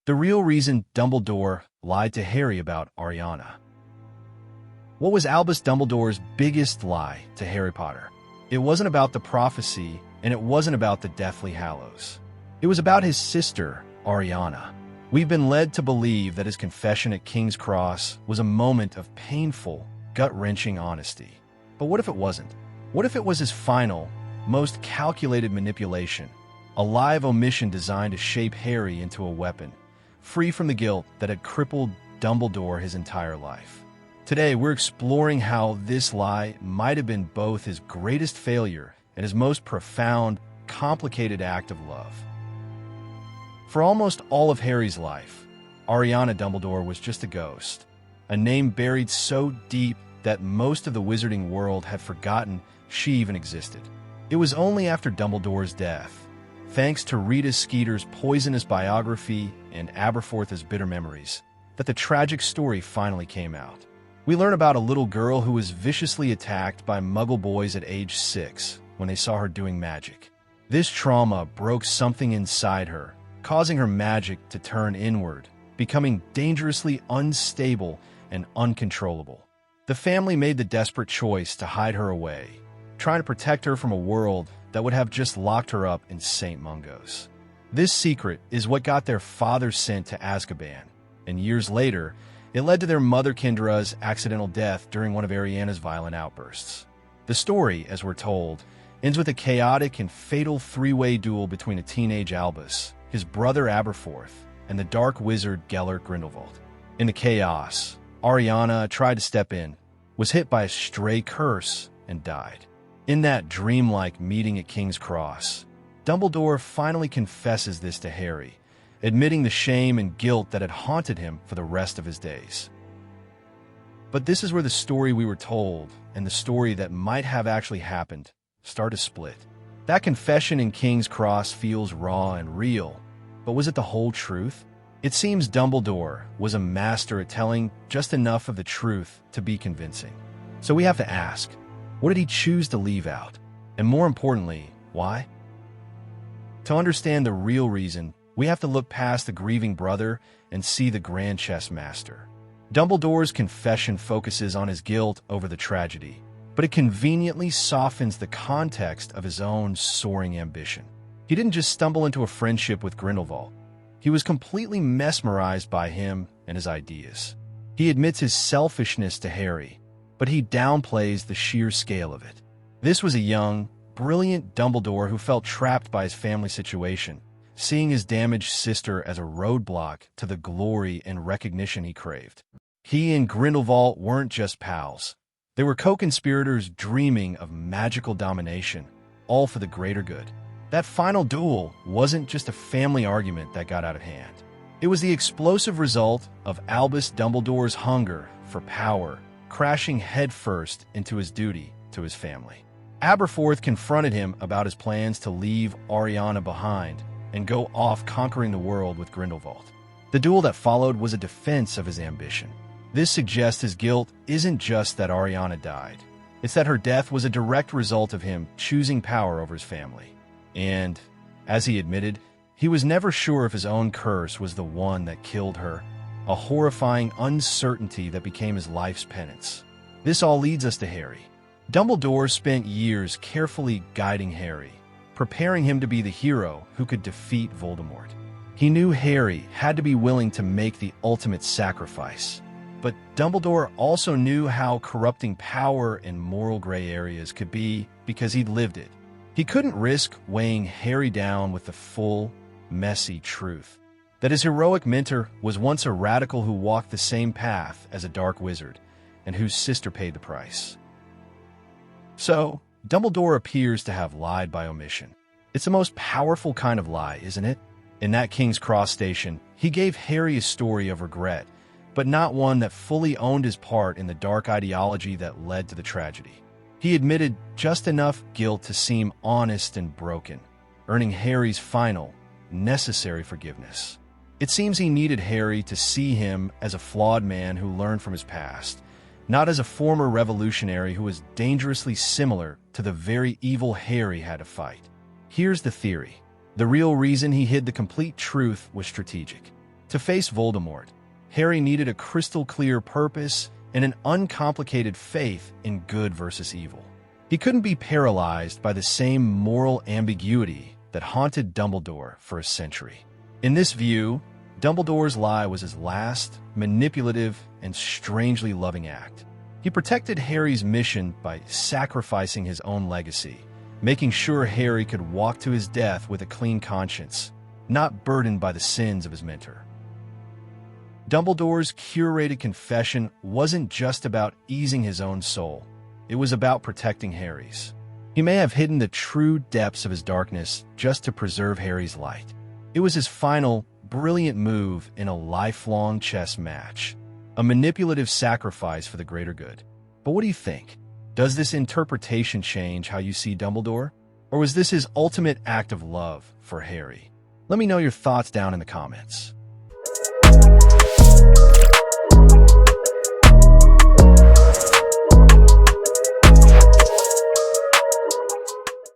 The real reason Dumbledore lied to Harry about Ariana. What was Albus Dumbledore's biggest lie to Harry Potter? It wasn't about the prophecy, and it wasn't about the Deathly Hallows. It was about his sister, Ariana. We've been led to believe that his confession at King's Cross was a moment of painful, gut-wrenching honesty. But what if it wasn't? What if it was his final, most calculated manipulation, a live omission designed to shape Harry into a weapon, free from the guilt that had crippled Dumbledore his entire life? Today, we're exploring how this lie might have been both his greatest failure and his most profound, complicated act of love. For almost all of Harry's life, Ariana Dumbledore was just a ghost, a name buried so deep that most of the wizarding world had forgotten she even existed. It was only after Dumbledore's death, thanks to Rita Skeeter's poisonous biography and Aberforth's bitter memories, that the tragic story finally came out. We learn about a little girl who was viciously attacked by Muggle boys at age 6 when they saw her doing magic. This trauma broke something inside her, causing her magic to turn inward, becoming dangerously unstable and uncontrollable. The family made the desperate choice to hide her away, trying to protect her from a world that would have just locked her up in St. Mungo's. This secret is what got their father sent to Azkaban, and years later, it led to their mother Kendra's accidental death during one of Ariana's violent outbursts. The story, as we're told, ends with a chaotic and fatal three-way duel between a teenage Albus, his brother Aberforth, and the dark wizard Gellert Grindelwald. In the chaos, Ariana tried to step in, was hit by a stray curse, and died. In that dreamlike meeting at King's Cross, Dumbledore finally confesses this to Harry, admitting the shame and guilt that had haunted him for the rest of his days. But this is where the story we were told, and the story that might have actually happened, start to split. That confession in King's Cross feels raw and real, but was it the whole truth? It seems Dumbledore was a master at telling just enough of the truth to be convincing. So we have to ask, what did he choose to leave out? And more importantly, why? To understand the real reason, we have to look past the grieving brother and see the Grand Chess Master. Dumbledore's confession focuses on his guilt over the tragedy, but it conveniently softens the context of his own soaring ambition. He didn't just stumble into a friendship with Grindelwald. He was completely mesmerized by him and his ideas. He admits his selfishness to Harry, but he downplays the sheer scale of it. This was a young, brilliant Dumbledore who felt trapped by his family situation, seeing his damaged sister as a roadblock to the glory and recognition he craved. He and Grindelwald weren't just pals. They were co-conspirators dreaming of magical domination, all for the greater good. That final duel wasn't just a family argument that got out of hand. It was the explosive result of Albus Dumbledore's hunger for power, crashing headfirst into his duty to his family. Aberforth confronted him about his plans to leave Ariana behind and go off conquering the world with Grindelwald. The duel that followed was a defense of his ambition. This suggests his guilt isn't just that Ariana died. It's that her death was a direct result of him choosing power over his family. And, as he admitted, he was never sure if his own curse was the one that killed her, a horrifying uncertainty that became his life's penance. This all leads us to Harry. Dumbledore spent years carefully guiding Harry, preparing him to be the hero who could defeat Voldemort. He knew Harry had to be willing to make the ultimate sacrifice. But Dumbledore also knew how corrupting power and moral gray areas could be because he'd lived it. He couldn't risk weighing Harry down with the full, messy truth that his heroic mentor was once a radical who walked the same path as a dark wizard and whose sister paid the price. So, Dumbledore appears to have lied by omission. It's the most powerful kind of lie, isn't it? In that King's Cross station, he gave Harry a story of regret, but not one that fully owned his part in the dark ideology that led to the tragedy. He admitted just enough guilt to seem honest and broken, earning Harry's final, necessary forgiveness. It seems he needed Harry to see him as a flawed man who learned from his past, not as a former revolutionary who was dangerously similar to the very evil Harry had to fight. Here's the theory. The real reason he hid the complete truth was strategic. To face Voldemort, Harry needed a crystal-clear purpose and an uncomplicated faith in good versus evil. He couldn't be paralyzed by the same moral ambiguity that haunted Dumbledore for a century. In this view, Dumbledore's lie was his last, manipulative, and strangely loving act. He protected Harry's mission by sacrificing his own legacy, making sure Harry could walk to his death with a clean conscience, not burdened by the sins of his mentor. Dumbledore's curated confession wasn't just about easing his own soul. It was about protecting Harry's. He may have hidden the true depths of his darkness just to preserve Harry's light. It was his final, brilliant move in a lifelong chess match, a manipulative sacrifice for the greater good. But what do you think? Does this interpretation change how you see Dumbledore? Or was this his ultimate act of love for Harry? Let me know your thoughts down in the comments.